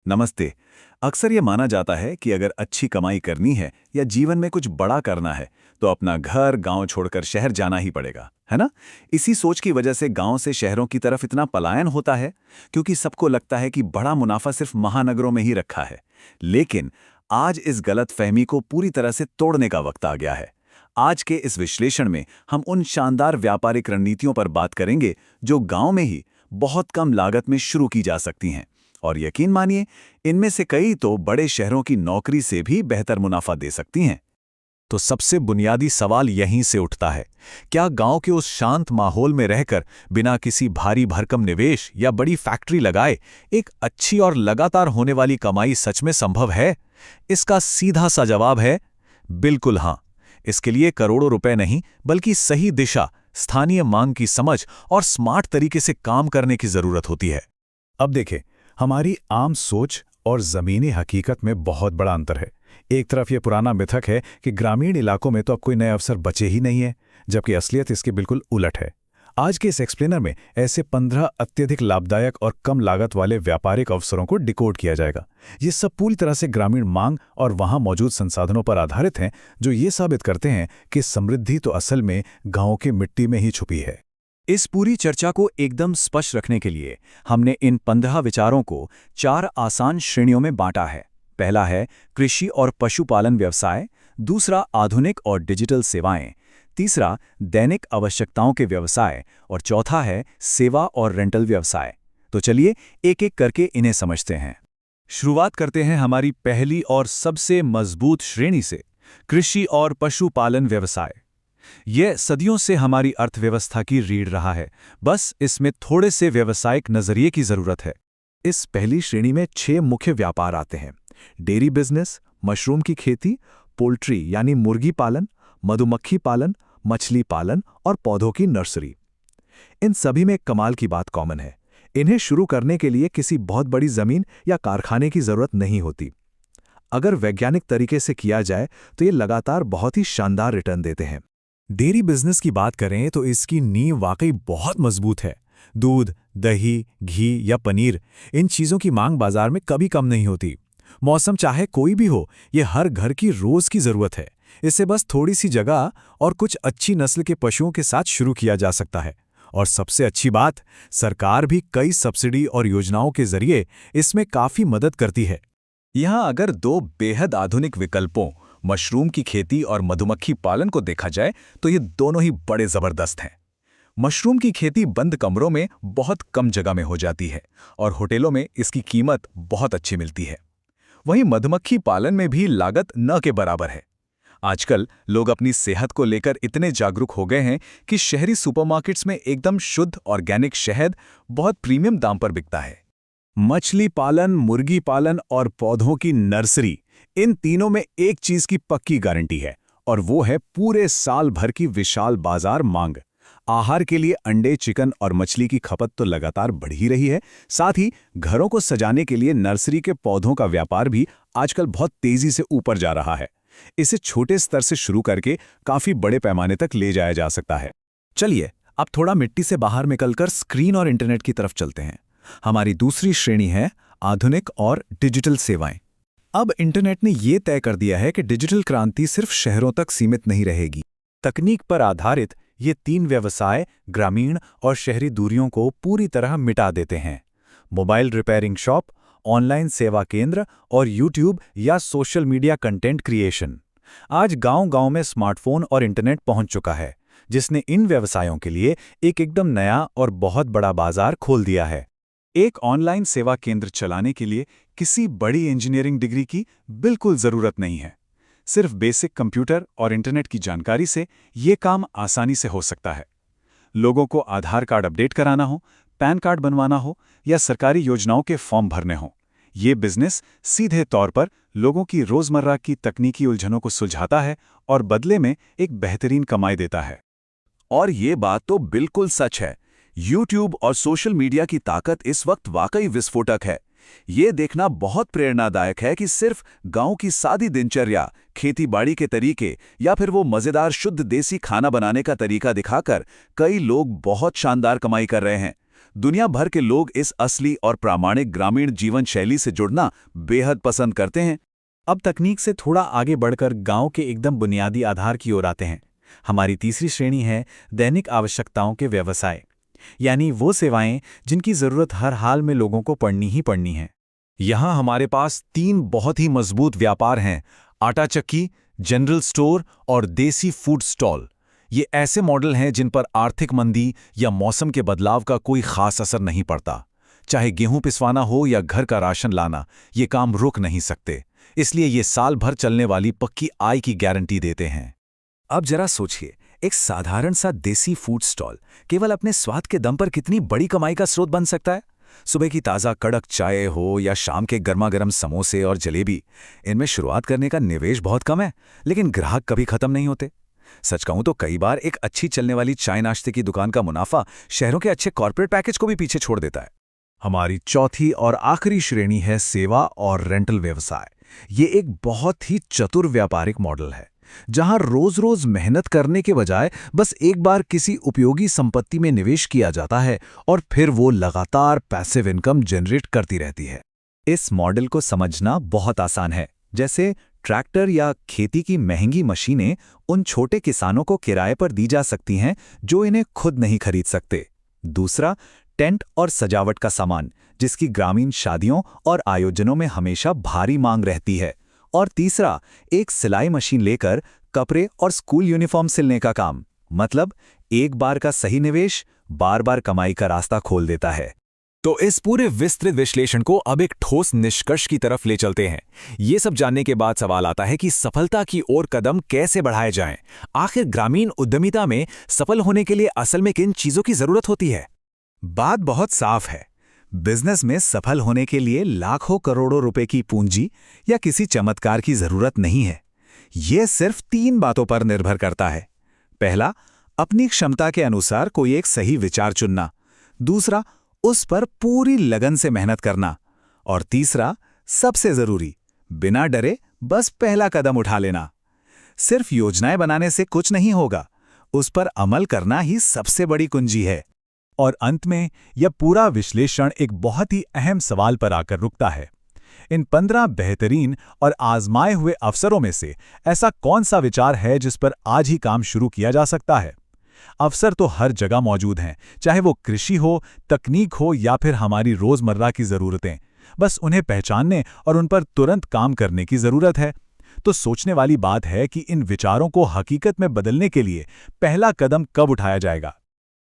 नमस्ते। अक्सर ये माना जाता है कि अगर अच्छी कमाई करनी है या जीवन में कुछ बड़ा करना है तो अपना घर गांव छोड़कर शहर जाना ही पड़ेगा, है ना? इसी सोच की वजह से गांव से शहरों की तरफ इतना पलायन होता है, क्योंकि सबको लगता है कि बड़ा मुनाफा सिर्फ महानगरों में ही रखा है। लेकिन आज इस गलतफहमी को पूरी तरह से तोड़ने का वक्त आ गया है। आज के इस विश्लेषण में हम उन शानदार व्यापारिक रणनीतियों पर बात करेंगे जो गांव में ही बहुत कम लागत में शुरू की जा सकती हैं। और यकीन मानिए, इनमें से कई तो बड़े शहरों की नौकरी से भी बेहतर मुनाफा दे सकती हैं। तो सबसे बुनियादी सवाल यहीं से उठता है, क्या गांव के उस शांत माहौल में रहकर बिना किसी भारी भरकम निवेश या बड़ी फैक्ट्री लगाए एक अच्छी और लगातार होने वाली कमाई सच में संभव है? इसका सीधा सा जवाब है बिल्कुल हां। इसके लिए करोड़ों रुपए नहीं, बल्कि सही दिशा, स्थानीय मांग की समझ और स्मार्ट तरीके से काम करने की जरूरत होती है। अब देखें, हमारी आम सोच और ज़मीनी हकीकत में बहुत बड़ा अंतर है। एक तरफ ये पुराना मिथक है कि ग्रामीण इलाकों में तो अब कोई नए अवसर बचे ही नहीं है, जबकि असलियत इसके बिल्कुल उलट है। आज के इस एक्सप्लेनर में ऐसे 15 अत्यधिक लाभदायक और कम लागत वाले व्यापारिक अवसरों को डिकोड किया जाएगा। ये सब पूरी तरह से ग्रामीण मांग और वहाँ मौजूद संसाधनों पर आधारित हैं, जो ये साबित करते हैं कि समृद्धि तो असल में गाँव की मिट्टी में ही छुपी है। इस पूरी चर्चा को एकदम स्पष्ट रखने के लिए हमने इन 15 विचारों को 4 आसान श्रेणियों में बांटा है। पहला है कृषि और पशुपालन व्यवसाय, दूसरा आधुनिक और डिजिटल सेवाएं, तीसरा दैनिक आवश्यकताओं के व्यवसाय और चौथा है सेवा और रेंटल व्यवसाय। तो चलिए एक एक करके इन्हें समझते हैं। शुरुआत करते हैं हमारी पहली और सबसे मजबूत श्रेणी से, कृषि और पशुपालन व्यवसाय। यह सदियों से हमारी अर्थव्यवस्था की रीढ़ रहा है, बस इसमें थोड़े से व्यावसायिक नजरिए की जरूरत है। इस पहली श्रेणी में 6 मुख्य व्यापार आते हैं: डेयरी बिजनेस, मशरूम की खेती, पोल्ट्री यानी मुर्गी पालन, मधुमक्खी पालन, मछली पालन और पौधों की नर्सरी। इन सभी में कमाल की बात कॉमन है, इन्हें शुरू करने के लिए किसी बहुत बड़ी जमीन या कारखाने की जरूरत नहीं होती। अगर वैज्ञानिक तरीके से किया जाए तो ये लगातार बहुत ही शानदार रिटर्न देते हैं। डेयरी बिजनेस की बात करें तो इसकी नींव वाकई बहुत मजबूत है। दूध, दही, घी या पनीर, इन चीज़ों की मांग बाजार में कभी कम नहीं होती। मौसम चाहे कोई भी हो, ये हर घर की रोज की ज़रूरत है। इससे बस थोड़ी सी जगह और कुछ अच्छी नस्ल के पशुओं के साथ शुरू किया जा सकता है। और सबसे अच्छी बात, सरकार भी कई सब्सिडी और योजनाओं के जरिए इसमें काफ़ी मदद करती है। यहाँ अगर 2 बेहद आधुनिक विकल्पों, मशरूम की खेती और मधुमक्खी पालन को देखा जाए तो ये दोनों ही बड़े जबरदस्त हैं। मशरूम की खेती बंद कमरों में बहुत कम जगह में हो जाती है और होटलों में इसकी कीमत बहुत अच्छी मिलती है। वहीं मधुमक्खी पालन में भी लागत न के बराबर है। आजकल लोग अपनी सेहत को लेकर इतने जागरूक हो गए हैं कि शहरी सुपरमार्केट्स में एकदम शुद्ध ऑर्गेनिक शहद बहुत प्रीमियम दाम पर बिकता है। मछली पालन, मुर्गी पालन और पौधों की नर्सरी, इन तीनों में एक चीज की पक्की गारंटी है, और वो है पूरे साल भर की विशाल बाजार मांग। आहार के लिए अंडे, चिकन और मछली की खपत तो लगातार बढ़ ही रही है। साथ ही घरों को सजाने के लिए नर्सरी के पौधों का व्यापार भी आजकल बहुत तेजी से ऊपर जा रहा है। इसे छोटे स्तर से शुरू करके काफी बड़े पैमाने तक ले जाया जा सकता है। चलिए अब थोड़ा मिट्टी से बाहर निकलकर स्क्रीन और इंटरनेट की तरफ चलते हैं। हमारी दूसरी श्रेणी है आधुनिक और डिजिटल सेवाएं। अब इंटरनेट ने ये तय कर दिया है कि डिजिटल क्रांति सिर्फ शहरों तक सीमित नहीं रहेगी। तकनीक पर आधारित ये 3 व्यवसाय ग्रामीण और शहरी दूरियों को पूरी तरह मिटा देते हैं। मोबाइल रिपेयरिंग शॉप, ऑनलाइन सेवा केंद्र और यूट्यूब या सोशल मीडिया कंटेंट क्रिएशन। आज गांव-गांव में स्मार्टफोन और इंटरनेट पहुंच चुका है, जिसने इन व्यवसायों के लिए एक एकदम नया और बहुत बड़ा बाजार खोल दिया है। एक ऑनलाइन सेवा केंद्र चलाने के लिए किसी बड़ी इंजीनियरिंग डिग्री की बिल्कुल ज़रूरत नहीं है। सिर्फ बेसिक कंप्यूटर और इंटरनेट की जानकारी से ये काम आसानी से हो सकता है। लोगों को आधार कार्ड अपडेट कराना हो, पैन कार्ड बनवाना हो या सरकारी योजनाओं के फॉर्म भरने हो, ये बिजनेस सीधे तौर पर लोगों की रोज़मर्रा की तकनीकी उलझनों को सुलझाता है और बदले में एक बेहतरीन कमाई देता है। और ये बात तो बिल्कुल सच है। यूट्यूब और सोशल मीडिया की ताकत इस वक्त वाकई विस्फोटक है। ये देखना बहुत प्रेरणादायक है कि सिर्फ गांव की सादी दिनचर्या, खेती-बाड़ी के तरीके या फिर वो मज़ेदार शुद्ध देसी खाना बनाने का तरीका दिखाकर कई लोग बहुत शानदार कमाई कर रहे हैं। दुनिया भर के लोग इस असली और प्रामाणिक ग्रामीण जीवन शैली से जुड़ना बेहद पसंद करते हैं। अब तकनीक से थोड़ा आगे बढ़कर गांव के एकदम बुनियादी आधार की ओर आते हैं। हमारी तीसरी श्रेणी है दैनिक आवश्यकताओं के व्यवसाय, यानी वो सेवाएं जिनकी जरूरत हर हाल में लोगों को पड़नी ही पड़नी है। यहाँ हमारे पास 3 बहुत ही मजबूत व्यापार हैं: आटा चक्की, जनरल स्टोर और देसी फूड स्टॉल। ये ऐसे मॉडल हैं जिन पर आर्थिक मंदी या मौसम के बदलाव का कोई खास असर नहीं पड़ता। चाहे गेहूं पिसवाना हो या घर का राशन लाना, ये काम रुक नहीं सकते। इसलिए ये साल भर चलने वाली पक्की आय की गारंटी देते हैं। अब जरा सोचिए, एक साधारण सा देसी फूड स्टॉल केवल अपने स्वाद के दम पर कितनी बड़ी कमाई का स्रोत बन सकता है। सुबह की ताज़ा कड़क चाय हो या शाम के गर्मा-गर्म समोसे और जलेबी, इनमें शुरुआत करने का निवेश बहुत कम है, लेकिन ग्राहक कभी खत्म नहीं होते। सच कहूं तो कई बार एक अच्छी चलने वाली चाय नाश्ते की दुकान का मुनाफा शहरों के अच्छे कॉर्पोरेट पैकेज को भी पीछे छोड़ देता है। हमारी चौथी और आखिरी श्रेणी है सेवा और रेंटल व्यवसाय। ये एक बहुत ही चतुर व्यापारिक मॉडल है, जहां रोज-रोज मेहनत करने के बजाय बस एक बार किसी उपयोगी संपत्ति में निवेश किया जाता है और फिर वो लगातार पैसिव इनकम जनरेट करती रहती है। इस मॉडल को समझना बहुत आसान है। जैसे ट्रैक्टर या खेती की महंगी मशीनें उन छोटे किसानों को किराए पर दी जा सकती हैं जो इन्हें खुद नहीं खरीद सकते। दूसरा, टेंट और सजावट का सामान, जिसकी ग्रामीण शादियों और आयोजनों में हमेशा भारी मांग रहती है। और तीसरा, एक सिलाई मशीन लेकर कपड़े और स्कूल यूनिफॉर्म सिलने का काम। मतलब एक बार का सही निवेश बार बार कमाई का रास्ता खोल देता है। तो इस पूरे विस्तृत विश्लेषण को अब एक ठोस निष्कर्ष की तरफ ले चलते हैं। ये सब जानने के बाद सवाल आता है कि सफलता की ओर कदम कैसे बढ़ाए जाएं? आखिर ग्रामीण उद्यमिता में सफल होने के लिए असल में किन चीजों की जरूरत होती है? बात बहुत साफ है। बिजनेस में सफल होने के लिए लाखों करोड़ों रुपए की पूंजी या किसी चमत्कार की जरूरत नहीं है। यह सिर्फ 3 बातों पर निर्भर करता है। पहला, अपनी क्षमता के अनुसार कोई एक सही विचार चुनना। दूसरा, उस पर पूरी लगन से मेहनत करना। और तीसरा, सबसे जरूरी, बिना डरे बस पहला कदम उठा लेना। सिर्फ योजनाएं बनाने से कुछ नहीं होगा, उस पर अमल करना ही सबसे बड़ी कुंजी है। और अंत में यह पूरा विश्लेषण एक बहुत ही अहम सवाल पर आकर रुकता है। इन 15 बेहतरीन और आजमाए हुए अवसरों में से ऐसा कौन सा विचार है जिस पर आज ही काम शुरू किया जा सकता है? अवसर तो हर जगह मौजूद हैं, चाहे वो कृषि हो, तकनीक हो या फिर हमारी रोजमर्रा की जरूरतें। बस उन्हें पहचानने और उन पर तुरंत काम करने की जरूरत है। तो सोचने वाली बात है कि इन विचारों को हकीकत में बदलने के लिए पहला कदम कब उठाया जाएगा।